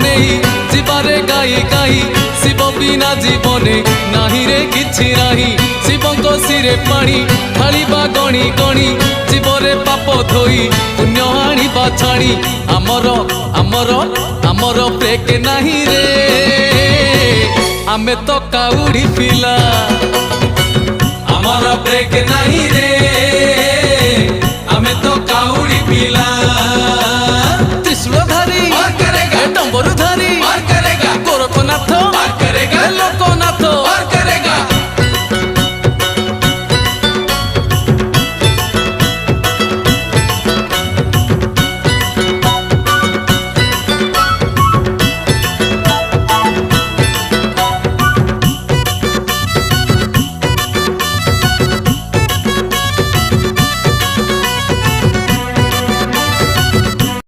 নেই জীবারে গাই গাই শিব বিনা জীবনে নাহি রে কিছু নাহি শিবঙ্ক শিরে পানি ঢালিবা গଣି গଣି জীবরে পাপ ধୋଇ পুণ্য আনিবা ছাড়ি ଆମର ଆମର ଆମର ବ୍ରେକ୍ ନାହିଁ ରେ ଆମେ ତ କାଉଡ଼ି ପିଲା ଆମର ବ୍ରେକ୍ ନାହିଁ ରେ ଆମେ ତ କାଉଡ଼ି ପିଲା ତ୍ରିଶୂଳ ଧାରୀ ଡମ୍ବରୁ ଧାରୀ